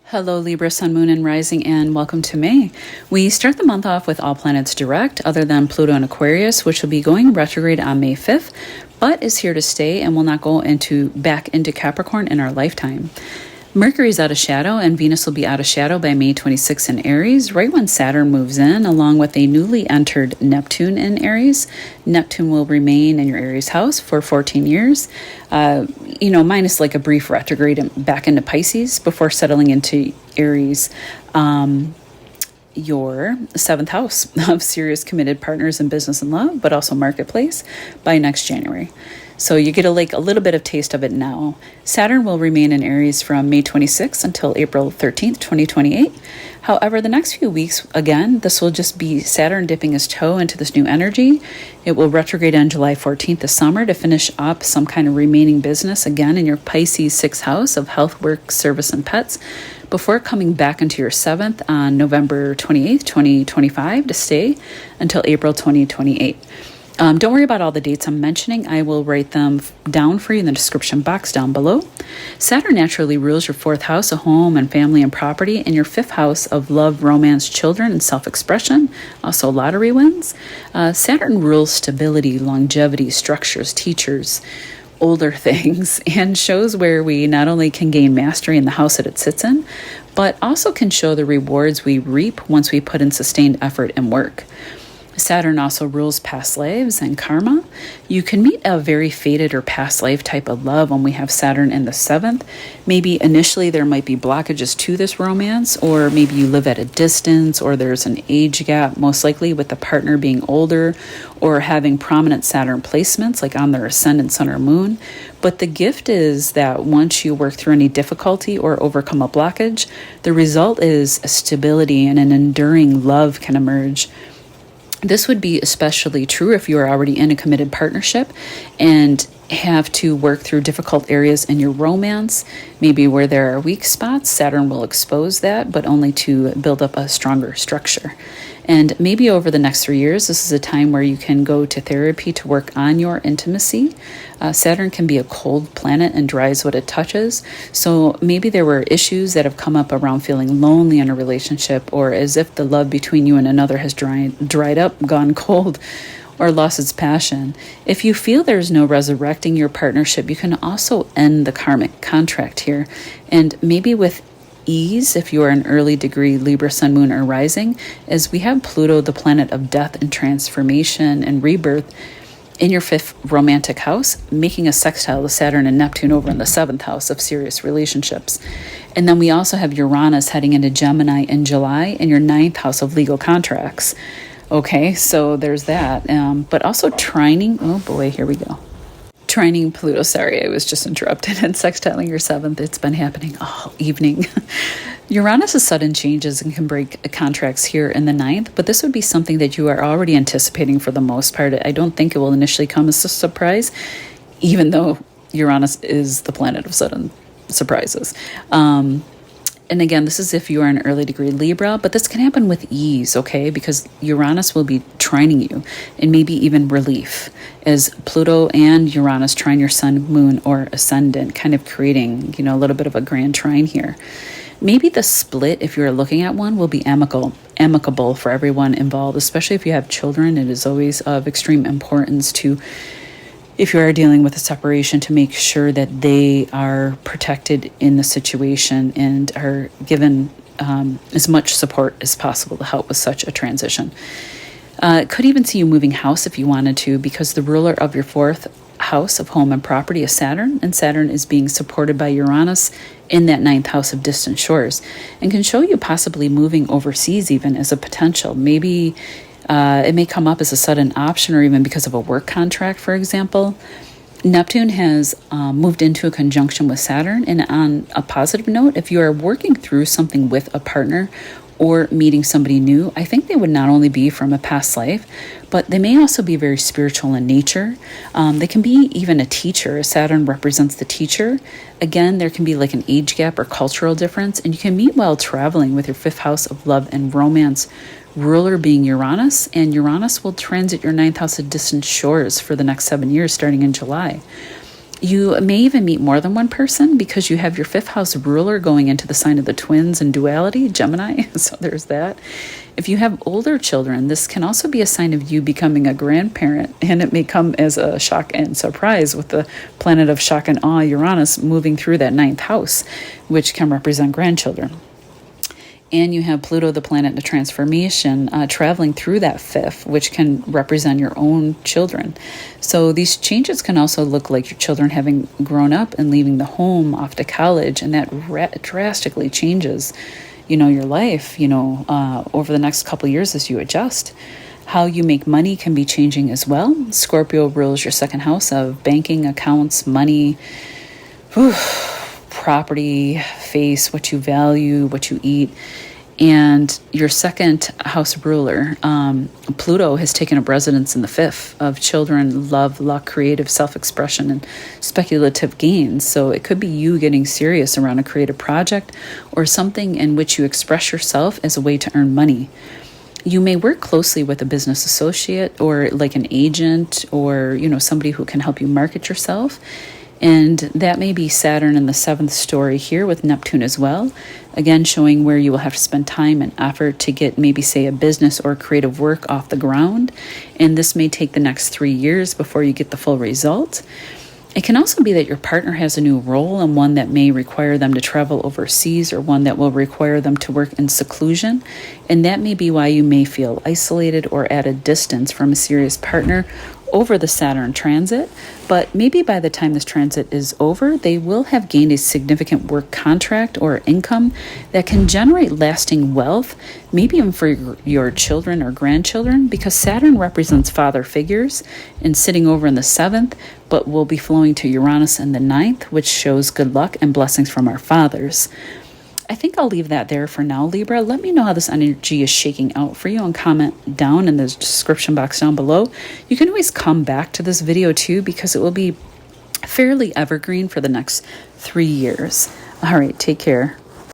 Hello, Libra, Sun, Moon, and Rising, and welcome to May. We start the month off with all planets direct, other than Pluto and Aquarius, which will be going retrograde on May 5th, but is here to stay and will not go back into Capricorn in our lifetime. Mercury's out of shadow, and Venus will be out of shadow by May 26th in Aries, right when Saturn moves in, along with a newly entered Neptune in Aries. Neptune will remain in your Aries house for 14 years, minus like a brief retrograde back into Pisces before settling into Aries, your seventh house of serious committed partners in business and love, but also marketplace by next January. So you get a little bit of taste of it now. Saturn will remain in Aries from May 26th until April 13th, 2028. However, the next few weeks, again, this will just be Saturn dipping his toe into this new energy. It will retrograde on July 14th this summer to finish up some kind of remaining business, again, in your Pisces 6th house of health, work, service, and pets, before coming back into your 7th on November 28th, 2025 to stay until April 2028. Don't worry about all the dates I'm mentioning. I will write them down for you in the description box down below. Saturn naturally rules your 4th house of home and family and property, and your 5th house of love, romance, children, and self-expression, also lottery wins. Saturn rules stability, longevity, structures, teachers, older things, and shows where we not only can gain mastery in the house that it sits in, but also can show the rewards we reap once we put in sustained effort and work. Saturn also rules past lives and karma. You can meet a very fated or past life type of love when we have Saturn in the 7th. Maybe initially there might be blockages to this romance, or maybe you live at a distance, or there's an age gap, most likely with the partner being older or having prominent Saturn placements like on their ascendant, sun, or moon. But the gift is that once you work through any difficulty or overcome a blockage, the result is a stability and an enduring love can emerge. This would be especially true if you are already in a committed partnership and have to work through difficult areas in your romance, maybe where there are weak spots. Saturn will expose that, but only to build up a stronger structure. And maybe over the next 3 years, this is a time where you can go to therapy to work on your intimacy. Saturn can be a cold planet and dries what it touches. So maybe there were issues that have come up around feeling lonely in a relationship, or as if the love between you and another has dried up, gone cold, or lost its passion. If you feel there's no resurrecting your partnership, you can also end the karmic contract here. And maybe with ease, if you are an early degree Libra, Sun, Moon, or Rising, as we have Pluto, the planet of death and transformation and rebirth, in your 5th romantic house, making a sextile to Saturn and Neptune over in the 7th house of serious relationships. And then we also have Uranus heading into Gemini in July in your 9th house of legal contracts. Okay, so there's that. But also trining, oh boy, here we go. Trining Pluto, sorry, I was just interrupted, and sextiling your 7th. It's been happening all evening. Uranus' sudden changes and can break contracts here in the 9th, but this would be something that you are already anticipating for the most part. I don't think it will initially come as a surprise, even though Uranus is the planet of sudden surprises. And again, this is if you are an early degree Libra, but this can happen with ease, okay? Because Uranus will be trining you, and maybe even relief, as Pluto and Uranus trine your sun, moon, or ascendant, kind of creating, a little bit of a grand trine here. Maybe the split, if you're looking at one, will be amicable for everyone involved, especially if you have children. It is always of extreme importance to, if you are dealing with a separation, to make sure that they are protected in the situation and are given as much support as possible to help with such a transition. It could even see you moving house if you wanted to, because the ruler of your 4th house of home and property is Saturn, and Saturn is being supported by Uranus in that 9th house of distant shores, and can show you possibly moving overseas even as a potential. Maybe it may come up as a sudden option, or even because of a work contract, for example. Neptune has moved into a conjunction with Saturn, and on a positive note, if you are working through something with a partner or meeting somebody new, I think they would not only be from a past life, but they may also be very spiritual in nature. They can be even a teacher. Saturn represents the teacher. Again, there can be like an age gap or cultural difference, and you can meet while traveling with your 5th house of love and romance, ruler being Uranus, and Uranus will transit your 9th house of distant shores for the next 7 years starting in July. You may even meet more than one person because you have your 5th house ruler going into the sign of the twins and duality, Gemini. So there's that. If you have older children, this can also be a sign of you becoming a grandparent, and it may come as a shock and surprise with the planet of shock and awe, Uranus, moving through that 9th house, which can represent grandchildren. And you have Pluto, the planet of transformation, traveling through that 5th, which can represent your own children. So these changes can also look like your children having grown up and leaving the home, off to college, and that drastically changes, your life, over the next couple of years as you adjust. How you make money can be changing as well. Scorpio rules your 2nd house of banking, accounts, money, property, face, what you value, what you eat. And your 2nd house ruler, Pluto, has taken up residence in the 5th of children, love, luck, creative self-expression, and speculative gains. So it could be you getting serious around a creative project or something in which you express yourself as a way to earn money. You may work closely with a business associate or like an agent or, somebody who can help you market yourself. And that may be Saturn in the 7th story here with Neptune as well. Again, showing where you will have to spend time and effort to get maybe, say, a business or creative work off the ground. And this may take the next 3 years before you get the full result. It can also be that your partner has a new role and one that may require them to travel overseas or one that will require them to work in seclusion. And that may be why you may feel isolated or at a distance from a serious partner over the Saturn transit. But maybe by the time this transit is over, they will have gained a significant work contract or income that can generate lasting wealth, maybe even for your children or grandchildren, because Saturn represents father figures and sitting over in the 7th, but will be flowing to Uranus in the 9th, which shows good luck and blessings from our fathers. I think I'll leave that there for now, Libra. Let me know how this energy is shaking out for you and comment down in the description box down below. You can always come back to this video too because it will be fairly evergreen for the next 3 years. All right, take care.